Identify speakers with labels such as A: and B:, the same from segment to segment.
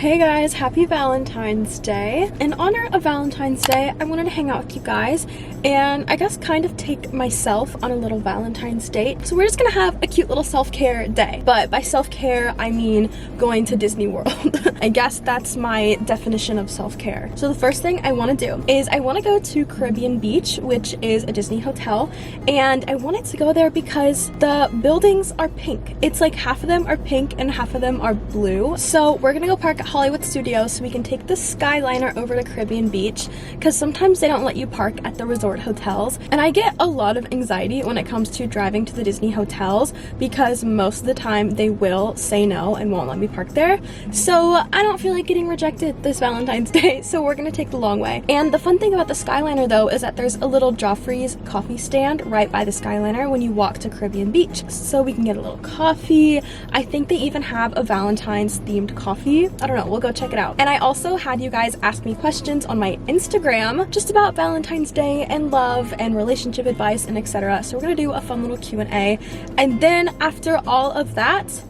A: Hey guys, happy Valentine's Day. In honor of Valentine's Day, I wanted to hang out with you guys and I guess kind of take myself on a little Valentine's date. So we're just gonna have a cute little self-care day. But by self-care, I mean going to Disney World. I guess that's my definition of self-care. So the first thing I wanna do is I wanna go to Caribbean Beach, which is a Disney hotel. And I wanted to go there because the buildings are pink. It's like half of them are pink and half of them are blue. So we're gonna go park at Hollywood Studios so we can take the Skyliner over to Caribbean Beach because sometimes they don't let you park at the resort hotels. And I get a lot of anxiety when it comes to driving to the Disney hotels because most of the time they will say no and won't let me park there. So I don't feel like getting rejected this Valentine's Day, so we're gonna take the long way. And the fun thing about the Skyliner though is that there's a little Joffreys coffee stand right by the Skyliner when you walk to Caribbean Beach. So we can get a little coffee. I think they even have a Valentine's themed coffee. I don't know, we'll go check it out. And I also had you guys ask me questions on my Instagram just about Valentine's Day and love and relationship advice and etc. So we're gonna do a fun little Q&A. And then after all of that,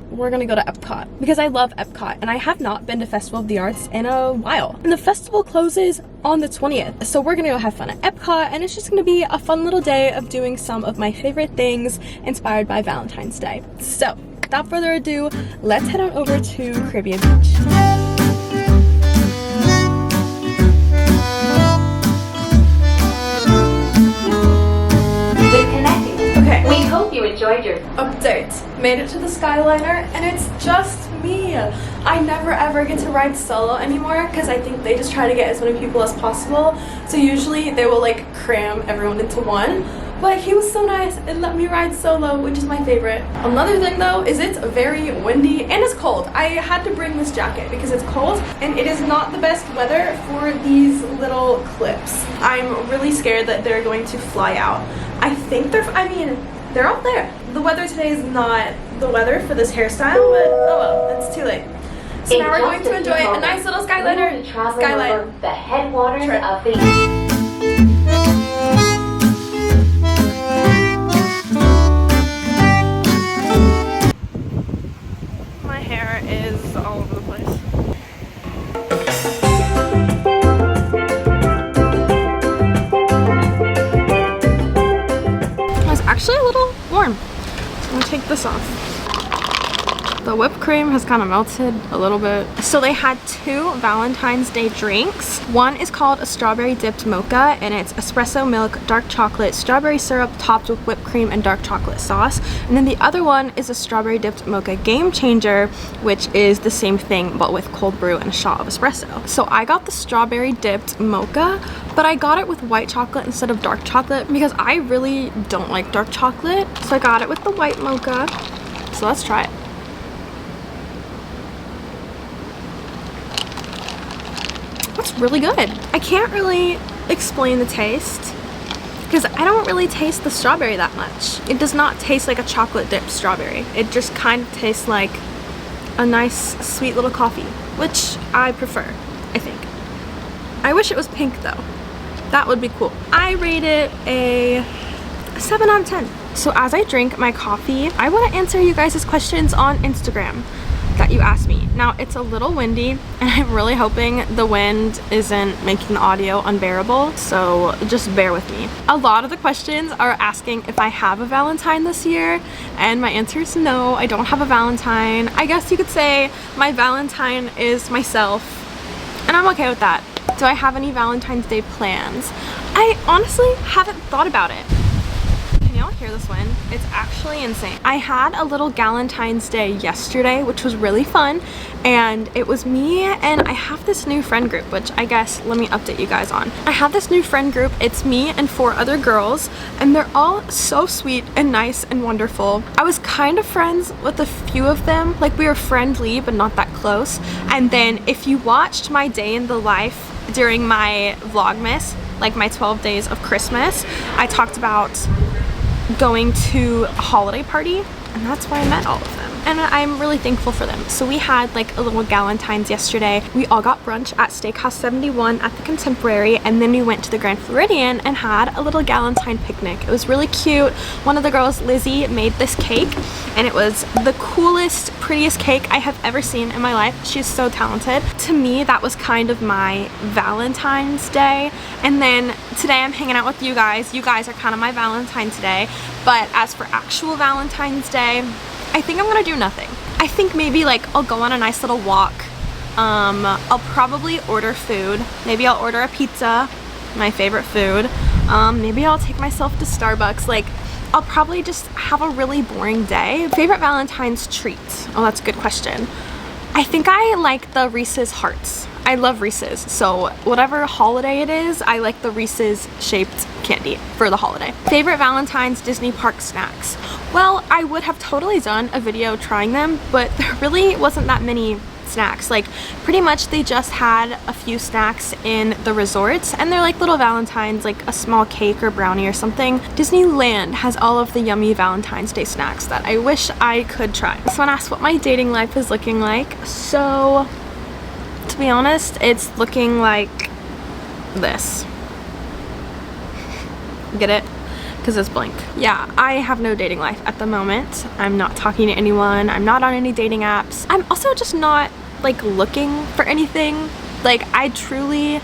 A: we're gonna go to Epcot because I love Epcot and I have not been to Festival of the Arts in a while. And the festival closes on the 20th. So we're gonna go have fun at Epcot and it's just gonna be a fun little day of doing some of my favorite things inspired by Valentine's Day. So without further ado, let's head on over to Caribbean Beach. Okay.
B: We hope you enjoyed your
A: update. Made it to the Skyliner and it's just me. I never ever get to ride solo anymore because I think they just try to get as many people as possible. So usually they will like cram everyone into one. But he was so nice and let me ride solo, which is my favorite. Another thing though is it's very windy and it's cold. I had to bring this jacket because it's cold and it is not the best weather for these little clips. I'm really scared that they're going to fly out. I think they're out there. The weather today is not the weather for this hairstyle, but oh well, it's too late. So now we're going to enjoy a nice little Skyliner.
B: Skyline. The headwaters of the...
A: all over the place. It's actually a little warm. So I'm gonna take this off. The whipped cream has kind of melted a little bit. So they had two Valentine's Day drinks. One is called a strawberry dipped mocha and it's espresso milk, dark chocolate, strawberry syrup topped with whipped cream and dark chocolate sauce. And then the other one is a strawberry dipped mocha game changer, which is the same thing but with cold brew and a shot of espresso. So I got the strawberry dipped mocha, but I got it with white chocolate instead of dark chocolate because I really don't like dark chocolate. So I got it with the white mocha. So let's try it. It's really good. I can't really explain the taste because I don't really taste the strawberry that much. It does not taste like a chocolate dipped strawberry. It just kind of tastes like a nice sweet little coffee, which I prefer, I think. I wish it was pink though. That would be cool. I rate it a 7 out of 10. So as I drink my coffee, I want to answer you guys' questions on Instagram that you asked me. Now it's a little windy and I'm really hoping the wind isn't making the audio unbearable, so just bear with me. A lot of the questions are asking if I have a Valentine this year and my answer is no, I don't have a Valentine. I guess you could say my Valentine is myself and I'm okay with that. Do I have any Valentine's Day plans? I honestly haven't thought about it. Y'all hear this wind? It's actually insane. I had a little Valentine's Day yesterday, which was really fun, and it was me and I have this new friend group, which I guess let me update you guys on. I have this new friend group. It's me and 4 other girls and they're all so sweet and nice and wonderful. I was kind of friends with a few of them, like we were friendly but not that close. And then if you watched my day in the life during my Vlogmas, like my 12 days of Christmas, I talked about going to a holiday party and that's where I met all of them. and I'm really thankful for them. So we had like a little Galentine's yesterday. We all got brunch at Steakhouse 71 at the Contemporary, and then we went to the Grand Floridian and had a little Galentine picnic. It was really cute. One of the girls, Lizzie, made this cake, and it was the coolest, prettiest cake I have ever seen in my life. She's so talented. To me, that was kind of my Valentine's Day. And then today I'm hanging out with you guys. You guys are kind of my Valentine today. But as for actual Valentine's Day, I think I'm gonna do nothing. I think maybe like I'll go on a nice little walk. I'll probably order food. Maybe I'll order a pizza, my favorite food. Maybe I'll take myself to Starbucks. Like, I'll probably just have a really boring day. Favorite Valentine's treat? Oh, that's a good question. I think I like the Reese's Hearts. I love Reese's, so whatever holiday it is, I like the Reese's shaped candy for the holiday. Favorite Valentine's Disney park snacks? Well, I would have totally done a video trying them, but there really wasn't that many snacks. Like, pretty much they just had a few snacks in the resorts, and they're like little Valentines, like a small cake or brownie or something. Disneyland has all of the yummy Valentine's Day snacks that I wish I could try. Someone asked what my dating life is looking like. So, to be honest, it's looking like this. Get it? Because it's blank. Yeah, I have no dating life at the moment. I'm not talking to anyone. I'm not on any dating apps. I'm also just not like looking for anything. Like, I truly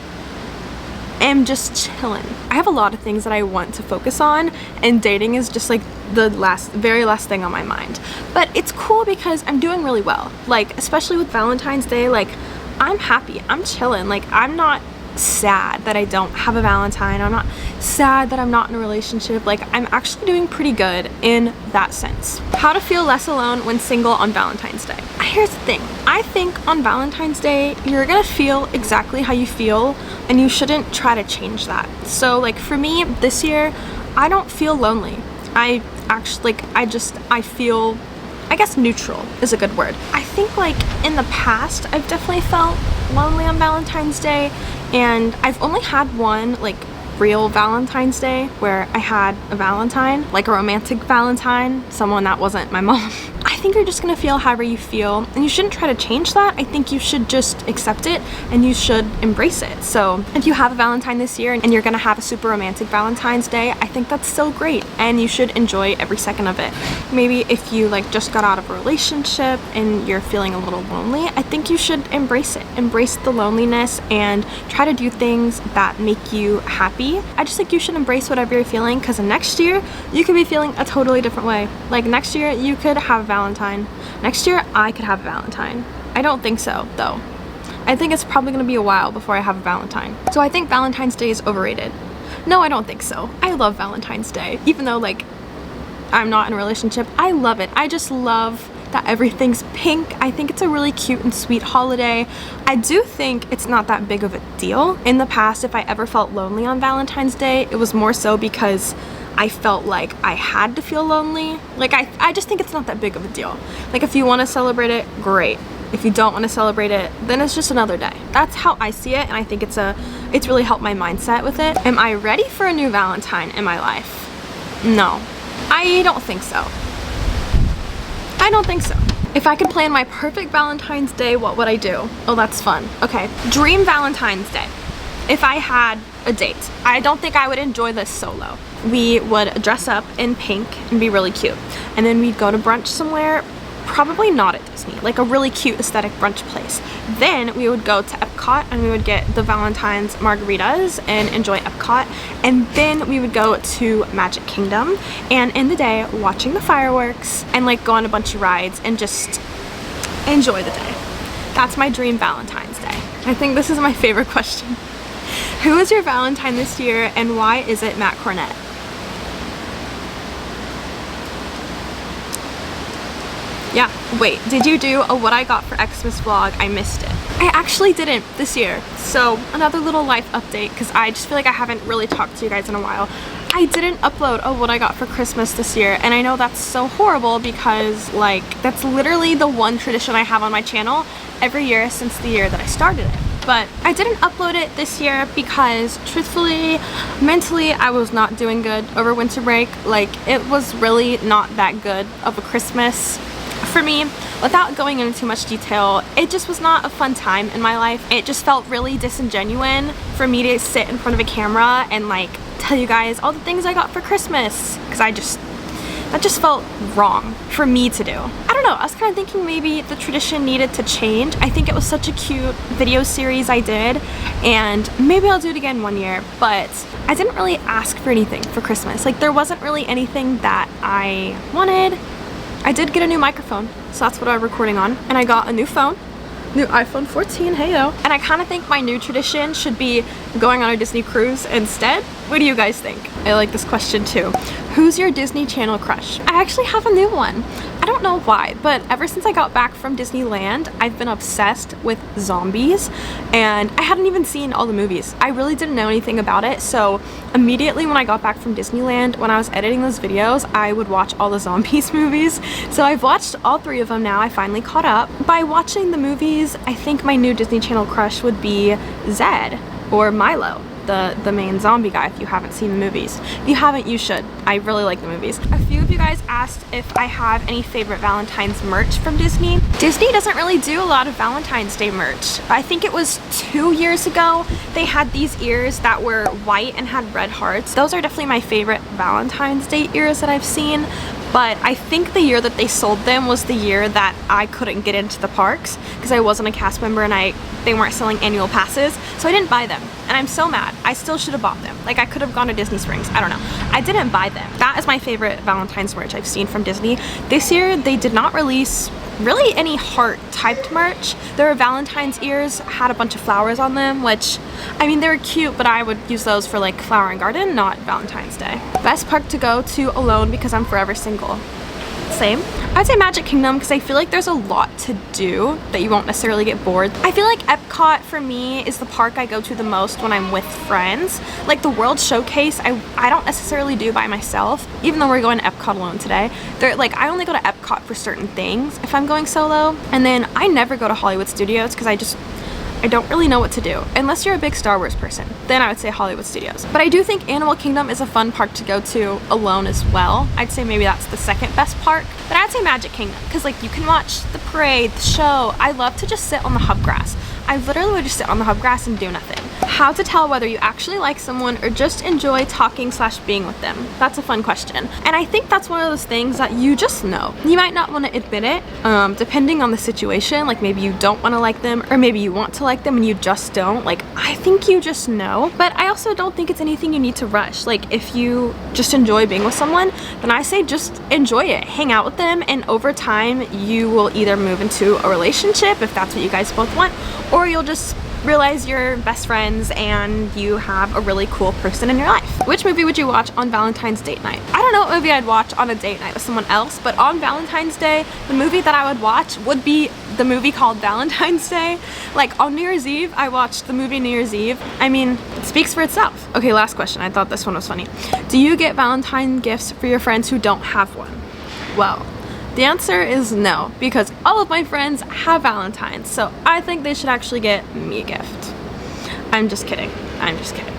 A: am just chilling. I have a lot of things that I want to focus on, and dating is just like the very last thing on my mind. But it's cool because I'm doing really well. Like, especially with Valentine's Day, like, I'm happy. I'm chilling. Like, I'm not sad that I don't have a Valentine. I'm not sad that I'm not in a relationship. Like, I'm actually doing pretty good in that sense. How to feel less alone when single on Valentine's Day. Here's the thing. I think on Valentine's Day, you're gonna feel exactly how you feel, and you shouldn't try to change that. So like for me this year, I don't feel lonely. I actually, like, I feel, I guess neutral is a good word. I think like in the past, I've definitely felt lonely on Valentine's Day, and I've only had one like real Valentine's Day where I had a Valentine, like a romantic Valentine, someone that wasn't my mom. I think you're just gonna feel however you feel, and you shouldn't try to change that. I think you should just accept it, and you should embrace it. So if you have a Valentine this year and you're gonna have a super romantic Valentine's Day, I think that's so great, and you should enjoy every second of it. Maybe if you like just got out of a relationship and you're feeling a little lonely, I think you should embrace it. Embrace the loneliness and try to do things that make you happy. I just think you should embrace whatever you're feeling, because next year you could be feeling a totally different way. Like next year you could have a Valentine. Next year I could have a Valentine. I don't think so though. I think it's probably gonna be a while before I have a Valentine. So I think Valentine's Day is overrated. No, I don't think so. I love Valentine's Day. Even though like I'm not in a relationship, I love it. I just love that everything's pink. I think it's a really cute and sweet holiday. I do think it's not that big of a deal. In the past, if I ever felt lonely on Valentine's Day, it was more so because I felt like I had to feel lonely. Like I just think it's not that big of a deal. Like if you want to celebrate it, great. If you don't want to celebrate it, then it's just another day. That's how I see it, and I think it's really helped my mindset with it. Am I ready for a new Valentine in my life? No, I don't think so. I don't think so. If I could plan my perfect Valentine's Day, what would I do? Oh, that's fun. Okay, dream Valentine's Day. If I had a date, I don't think I would enjoy this solo. We would dress up in pink and be really cute. And then we'd go to brunch somewhere, probably not at Disney, like a really cute aesthetic brunch place. Then we would go to Epcot and we would get the Valentine's margaritas and enjoy Epcot. And then we would go to Magic Kingdom and end the day watching the fireworks and like go on a bunch of rides and just enjoy the day. That's my dream Valentine's Day. I think this is my favorite question. Who is your Valentine this year and why is it Matt Cornett? Yeah, wait, did you do a what I got for Xmas vlog? I missed it. I actually didn't this year. So another little life update, because I just feel like I haven't really talked to you guys in a while. I didn't upload a what I got for Christmas this year, and I know that's so horrible because like that's literally the one tradition I have on my channel every year since the year that I started it. But I didn't upload it this year because truthfully, mentally, I was not doing good over winter break. Like, it was really not that good of a Christmas. For me, without going into too much detail, it just was not a fun time in my life. It just felt really disingenuous for me to sit in front of a camera and like tell you guys all the things I got for Christmas, because that just felt wrong for me to do. I don't know, I was kind of thinking maybe the tradition needed to change. I think it was such a cute video series I did, and maybe I'll do it again one year, but I didn't really ask for anything for Christmas. Like, there wasn't really anything that I wanted. I did get a new microphone, so that's what I'm recording on, and I got a new phone. New iPhone 14, heyo. And I kind of think my new tradition should be going on a Disney cruise instead. What do you guys think? I like this question too. Who's your Disney Channel crush? I actually have a new one. I don't know why, but ever since I got back from Disneyland, I've been obsessed with zombies, and I hadn't even seen all the movies. I really didn't know anything about it, so immediately when I got back from Disneyland, when I was editing those videos, I would watch all the zombies movies. So I've watched all 3 of them now. I finally caught up. By watching the movies, I think my new Disney Channel crush would be Zed, or Milo, the main zombie guy, if you haven't seen the movies. If you haven't, you should. I really like the movies. A few of you guys asked if I have any favorite Valentine's merch from Disney. Disney doesn't really do a lot of Valentine's Day merch. I think it was 2 years ago they had these ears that were white and had red hearts. Those are definitely my favorite Valentine's Day ears that I've seen. But I think the year that they sold them was the year that I couldn't get into the parks because I wasn't a cast member and they weren't selling annual passes, so I didn't buy them. And I'm so mad. I still should have bought them. Like, I could have gone to Disney Springs. I don't know. I didn't buy them. That is my favorite Valentine's merch I've seen from Disney. This year, they did not release really any heart typed merch. Their Valentine's ears had a bunch of flowers on them, which, I mean, they were cute, but I would use those for like Flower and Garden, not Valentine's Day. Best park to go to alone because I'm forever single. Same. I'd say Magic Kingdom because I feel like there's a lot to do that you won't necessarily get bored. I feel like Epcot for me is the park I go to the most when I'm with friends. Like the World Showcase, I don't necessarily do by myself, even though we're going to Epcot alone today. Like, I only go to Epcot for certain things if I'm going solo. And then I never go to Hollywood Studios because I don't really know what to do. Unless you're a big Star Wars person, then I would say Hollywood Studios. But I do think Animal Kingdom is a fun park to go to alone as well. I'd say maybe that's the second best park. But I'd say Magic Kingdom, because like you can watch the parade, the show. I love to just sit on the hub grass. I literally would just sit on the hub grass and do nothing. How to tell whether you actually like someone or just enjoy talking / being with them? That's a fun question. And I think that's one of those things that you just know. You might not want to admit it, depending on the situation. Like maybe you don't want to like them, or maybe you want to like them and you just don't. Like, I think you just know. But I also don't think it's anything you need to rush. Like, if you just enjoy being with someone, then I say just enjoy it. Hang out with them, and over time you will either move into a relationship if that's what you guys both want, or you'll just realize you're best friends and you have a really cool person in your life. Which movie would you watch on Valentine's date night? I don't know what movie I'd watch on a date night with someone else, but on Valentine's Day, the movie that I would watch would be the movie called Valentine's Day. Like on New Year's Eve, I watched the movie New Year's Eve. I mean, it speaks for itself. Okay, last question. I thought this one was funny. Do you get Valentine gifts for your friends who don't have one? Well, the answer is no, because all of my friends have Valentines, so I think they should actually get me a gift. I'm just kidding. I'm just kidding.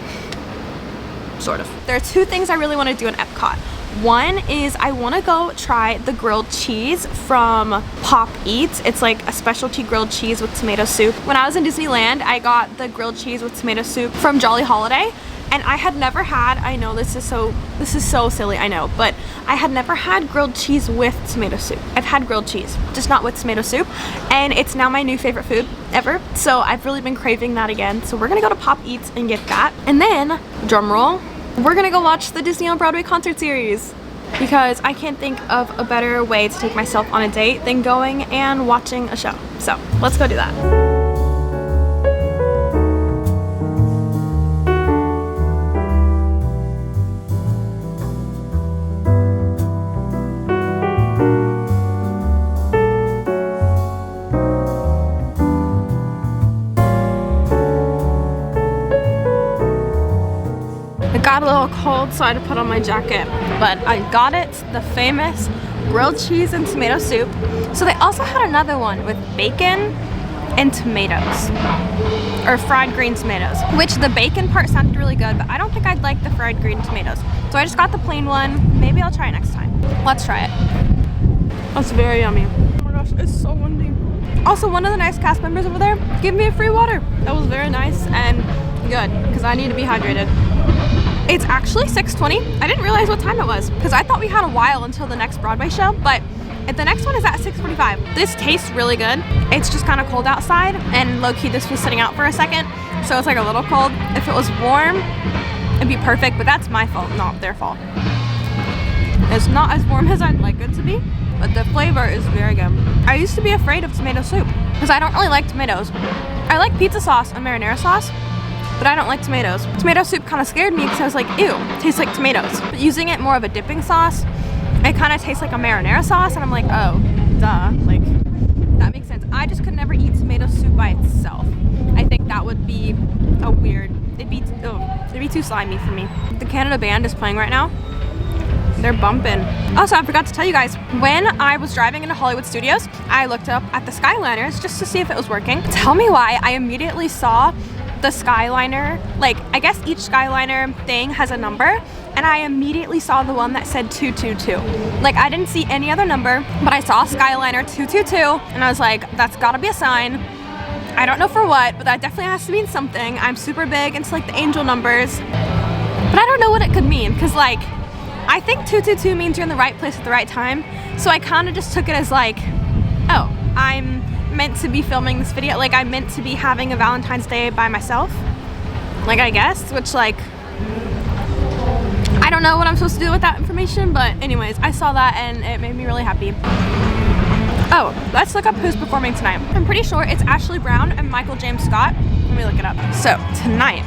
A: Sort of. There are 2 things I really want to do in Epcot. One is I want to go try the grilled cheese from Pop Eats. It's like a specialty grilled cheese with tomato soup. When I was in Disneyland, I got the grilled cheese with tomato soup from Jolly Holiday. And I had never had, I know this is so silly, I know, but I had never had grilled cheese with tomato soup. I've had grilled cheese, just not with tomato soup, and it's now my new favorite food ever. So I've really been craving that again. So we're gonna go to Pop Eats and get that. And then, drum roll, we're gonna go watch the Disney on Broadway concert series, because I can't think of a better way to take myself on a date than going and watching a show. So let's go do that. Got a little cold, so I had to put on my jacket, but I got it, the famous grilled cheese and tomato soup. So they also had another one with bacon and tomatoes, or fried green tomatoes, which the bacon part sounded really good, but I don't think I'd like the fried green tomatoes. So I just got the plain one. Maybe I'll try it next time. Let's try it. That's very yummy. it's so windy. Also, one of the nice cast members over there gave me a free water. That was very nice and good because I need to be hydrated. It's actually 6:20. I didn't realize what time it was because I thought we had a while until the next Broadway show, but the next one is at 6:45. This tastes really good. It's just kind of cold outside, and low-key this was sitting out for a second, so it's like a little cold. If it was warm, it'd be perfect, but that's my fault, not their fault. It's not as warm as I'd like it to be, but the flavor is very good. I used to be afraid of tomato soup because I don't really like tomatoes. I like pizza sauce and marinara sauce, but I don't like tomatoes. Tomato soup kind of scared me because I was like, ew, it tastes like tomatoes. But using it more of a dipping sauce, it kind of tastes like a marinara sauce, and I'm like, oh, duh, like, that makes sense. I just could never eat tomato soup by itself. I think that would be a weird, it'd be too slimy for me. The Canada band is playing right now. They're bumping. Also, I forgot to tell you guys, when I was driving into Hollywood Studios, I looked up at the Skyliners just to see if it was working. Tell me why I immediately saw the Skyliner, like, I guess each Skyliner thing has a number, and I immediately saw the one that said 222. Like, I didn't see any other number, but I saw Skyliner 222, and I was like, that's gotta be a sign. I don't know for what, but that definitely has to mean something. I'm super big into like the angel numbers, but I don't know what it could mean, because like, I think 222 means you're in the right place at the right time, so I kind of just took it as like, oh, I'm meant to be filming this video, like I'm meant to be having a Valentine's Day by myself, like, I guess, which like, I don't know what I'm supposed to do with that information, but anyways, I saw that and it made me really happy. Oh, let's look up who's performing tonight. I'm pretty sure it's Ashley Brown and Michael James Scott. Let me look it up. So tonight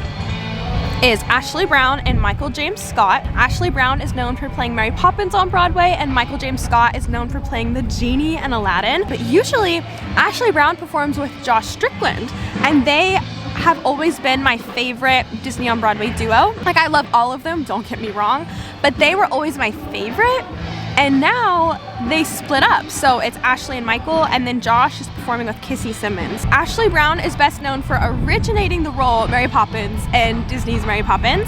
A: is Ashley Brown and Michael James Scott. Ashley Brown is known for playing Mary Poppins on Broadway, and Michael James Scott is known for playing the genie in Aladdin. But usually Ashley Brown performs with Josh Strickland, and they have always been my favorite Disney on Broadway duo. Like, I love all of them, don't get me wrong, but they were always my favorite, and now they split up. So it's Ashley and Michael, and then Josh is performing with Kissy Simmons. Ashley Brown is best known for originating the role of Mary Poppins in Disney's Mary Poppins.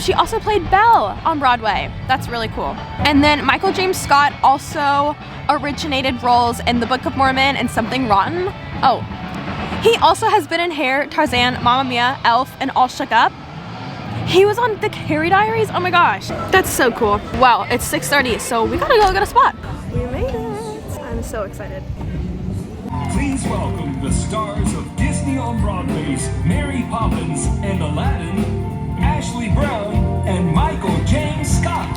A: She also played Belle on Broadway. That's really cool. And then Michael James Scott also originated roles in The Book of Mormon and Something Rotten. Oh, he also has been in Hair, Tarzan, Mamma Mia, Elf, and All Shook Up. He was on the Carrie Diaries. Oh my gosh, that's so cool. Wow, it's 6:30, so we gotta go get a spot. We made it. I'm so excited.
C: Please welcome the stars of Disney on Broadway's Mary Poppins and Aladdin, Ashley Brown and Michael James Scott.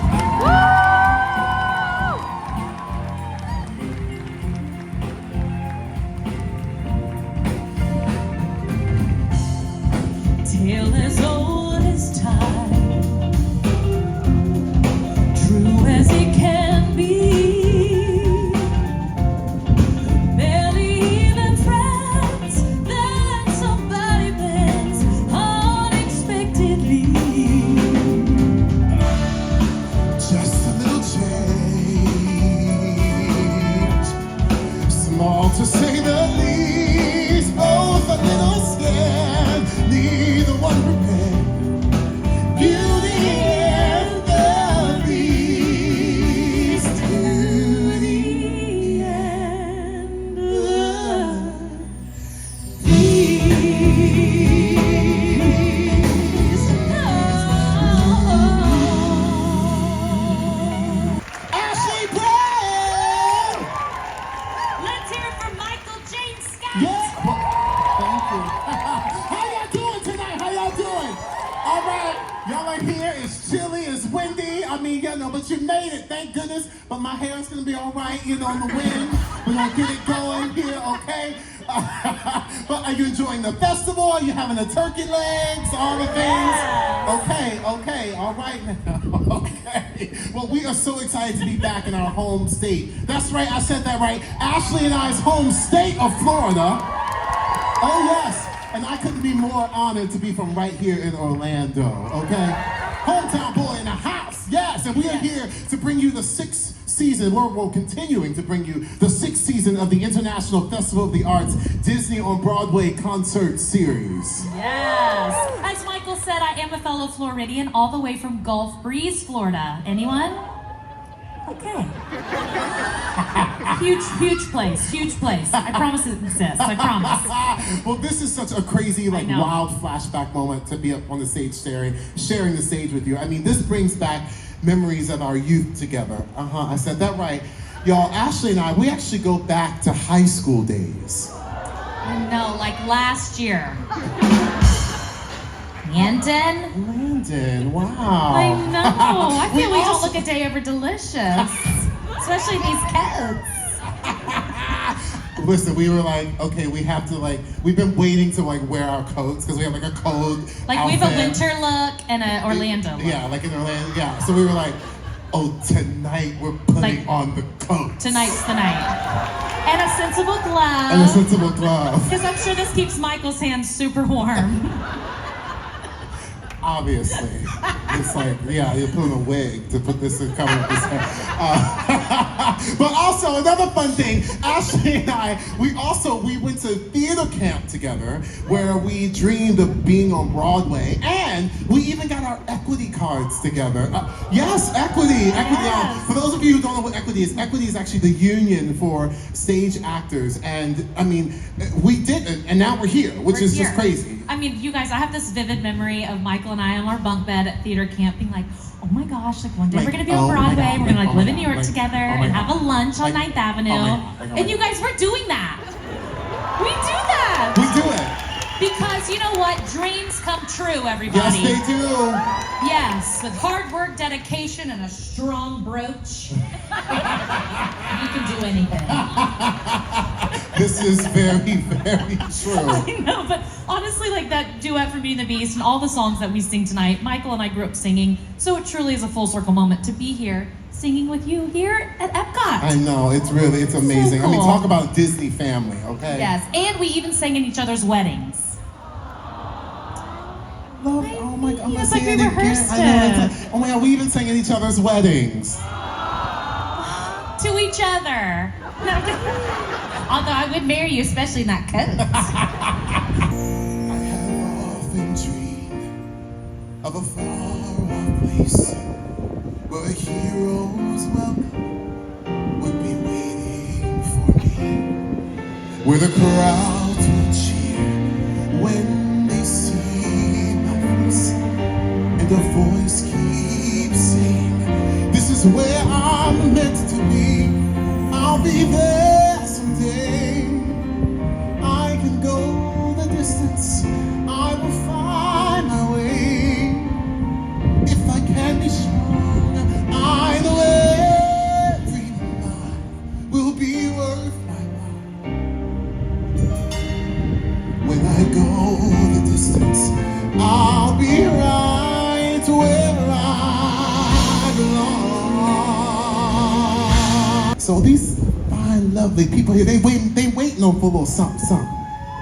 D: Tale as old as time, true as it can be. Barely even friends, then somebody bends unexpectedly.
E: Just a little change, small to say the least, both a little scared, neither one prepared. Beauty and the Beast, to the end of the Beast. Ashley Brown!
D: Let's hear it for Michael James Scott.
E: Yeah. Thank you. How y'all doing tonight? How y'all doing? All right. Y'all are here. It's chilly. It's windy. I mean, you know, but you made it. Thank goodness. But my hair is going to be all right, you know, in the wind. We're going to get it going here, okay? But are you enjoying the festival? Are you having the turkey legs? All the things? Okay, all right now. Okay. Well, we are so excited to be back in our home state. That's right, I said that right. Ashley and I's home state of Florida. Oh, yes. And I couldn't be more honored to be from right here in Orlando, okay? Hometown boy in the house, yes. And we are here to bring you the sixth season. We're continuing to bring you the sixth season of the International Festival of the Arts Disney on Broadway concert series.
D: Yes. As Michael said, I am a fellow Floridian all the way from Gulf Breeze, Florida. Anyone? Okay. Huge place. I promise it exists, I promise.
E: Well, this is such a crazy, like,
D: know.
E: wild flashback moment to be up on the stage sharing the stage with you. I mean, this brings back memories of our youth together. I said that right. Y'all, Ashley and I, we actually go back to high school days.
D: No, like last year. Landon,
E: wow.
D: I know. I feel we don't look a day over delicious. Especially these kids.
E: Listen, we were like, okay, we have to we've been waiting to wear our coats because we have a cold
D: Like
E: outfit.
D: we have a winter look and an Orlando look.
E: Yeah, like in Orlando, yeah. So we were like, oh, tonight we're putting on the coats.
D: Tonight's the night. And a sensible glove.
E: And a sensible glove.
D: Because I'm sure this keeps Michael's hands super warm.
E: Obviously. It's you're putting a wig to put this in cover up his hair. But also, another fun thing, Ashley and I, we went to theater camp together where we dreamed of being on Broadway, and we even got our equity cards together. Yes, equity.
D: Yes.
E: For those of you who don't know what equity is actually the union for stage actors, and I mean, we did it, and now we're here, which is just crazy.
D: I mean, you guys, I have this vivid memory of Michael and I on our bunk bed at theater camp being like, oh my gosh, one day we're gonna be on Broadway, we're gonna live in New York together and have a lunch on 9th Avenue. And you guys were doing that. We do that.
E: We do it.
D: Because you know what? Dreams come true, everybody.
E: Yes, they do.
D: Yes, with hard work, dedication, and a strong brooch, you can do anything.
E: This is very, very true.
D: I know, but honestly, that duet from Beauty and the Beast and all the songs that we sing tonight, Michael and I grew up singing, so it truly is a full circle moment to be here singing with you here at Epcot.
E: I know, it's amazing.
D: So cool.
E: I mean, talk about a Disney family, okay?
D: Yes, and we even sang in each other's weddings.
E: Love, oh my God, I'm
D: It's
E: gonna
D: like we
E: say it
D: rehearsed
E: again.
D: it.
E: Oh my God, we even sang at each other's weddings.
D: To each other. Although I would marry you, especially in that coat.
E: I have often dreamed of a far-off place where heroes welcome would be waiting for me, where the crowds will cheer when they see my face, and a voice keeps saying, this is where I'm meant to be. I'll be there someday. I can go the distance. I will find my way. If I can be strong, I know every mile will be worth my while. When I go the distance, I'll be right where I belong. So these fine, lovely people here, they waiting on for a little something.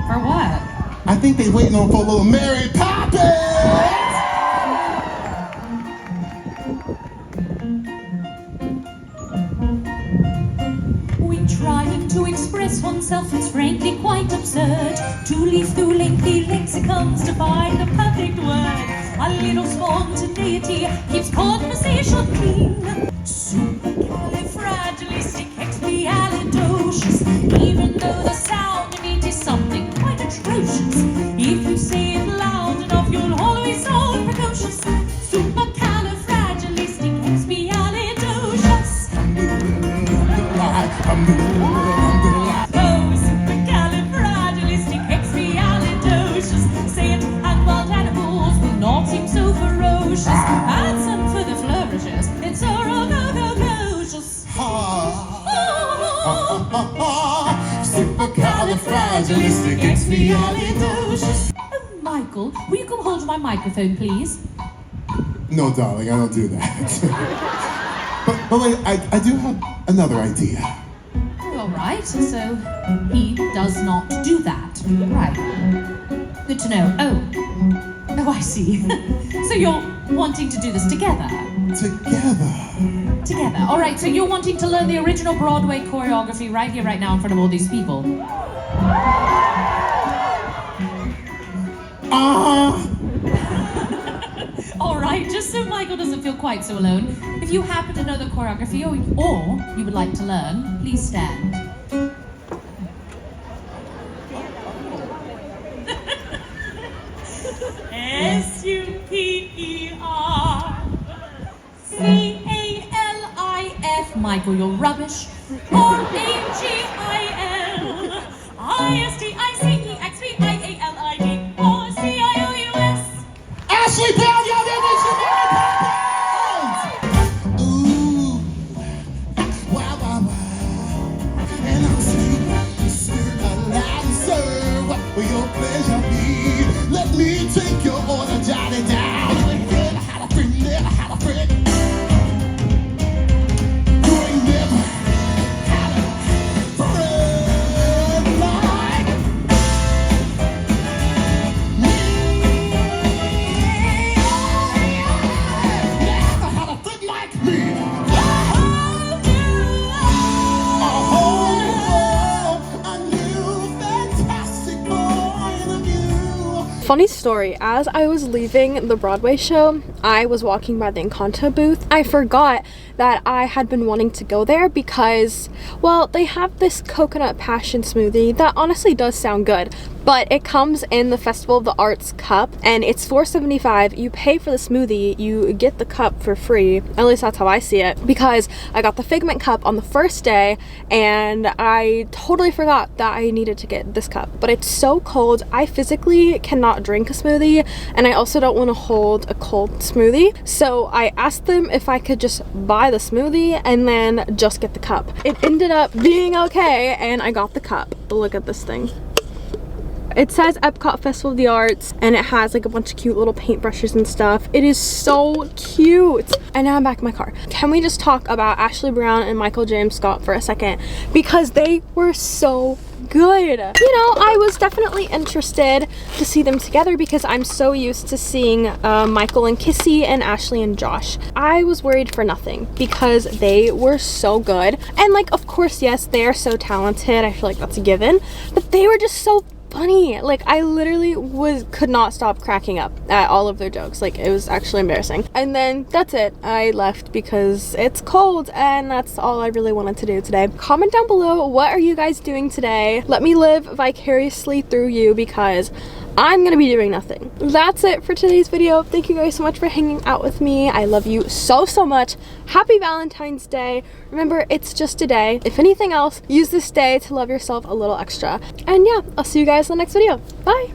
D: For what?
E: I think they waiting on for a little Mary Poppins.
D: When trying to express oneself, it's frankly quite absurd to leaf through lengthy lexicons to find the perfect word. A little spontaneity keeps conversation clean. Supercalifragilisticexpialidocious. Even though the sound of it is something quite atrocious, if you say it loud enough, you'll always sound precocious. Supercalifragilisticexpialidocious. Oh, supercalifragilisticexpialidocious. Say it, and wild animals will not seem so ferocious. And some for the flourishes, it's so ferocious.
E: Supercalifragilisticexpialidocious.
D: Oh, Michael, will you come hold my microphone, please?
E: No, darling, I don't do that. but wait, I do have another idea.
D: All right, so he does not do that. Right. Good to know. Oh, I see. So you're wanting to do this together? Together. All right, so you're wanting to learn the original Broadway choreography right here, right now, in front of all these people. All right, just so Michael doesn't feel quite so alone, if you happen to know the choreography or you would like to learn, please stand. S-U-P-E-R-C-A-L-I-F. Michael, you're rubbish. R-A-G-I-L-I-S-T-I-C-E-X-V-I-A-L-I-D-O-C-I-O-U-S.
E: Ashley Brown, y'all didn't miss your Ooh, wow, wow, wow. And I'm sweet, alive and serve with your pleasure be. Let me take your order, jotted down. You ain't never had a friend, never had a friend. You ain't never had a friend like me. Never had a friend like me. A whole a new fantastic point of view.
A: Funny story, as I was leaving the Broadway show, I was walking by the Enchanted booth. I forgot that I had been wanting to go there because, well, they have this coconut passion smoothie that honestly does sound good, but it comes in the Festival of the Arts cup and it's $4.75. You pay for the smoothie, you get the cup for free. At least that's how I see it, because I got the Figment cup on the first day and I totally forgot that I needed to get this cup. But it's so cold, I physically cannot drink a smoothie, and I also don't want to hold a cold smoothie. So I asked them if I could just buy the smoothie and then just get the cup. It ended up being okay and I got the cup. Look at this thing. It says Epcot Festival of the Arts and it has like a bunch of cute little paintbrushes and stuff. It is so cute. And now I'm back in my car. Can we just talk about Ashley Brown and Michael James Scott for a second? Because they were so good. You know, I was definitely interested to see them together because I'm so used to seeing Michael and Kissy and Ashley and Josh. I was worried for nothing because they were so good. And like, of course, yes, they are so talented. I feel like that's a given. But they were just so funny. Like, I literally could not stop cracking up at all of their jokes. Like, it was actually embarrassing. And then that's it. I left because it's cold and that's all I really wanted to do today. Comment down below, what are you guys doing today? Let me live vicariously through you because I'm gonna be doing nothing. That's it for today's video. Thank you guys so much for hanging out with me. I love you so much. Happy Valentine's Day. Remember, it's just a day. If anything else, use this day to love yourself a little extra. And yeah, I'll see you guys in the next video. Bye.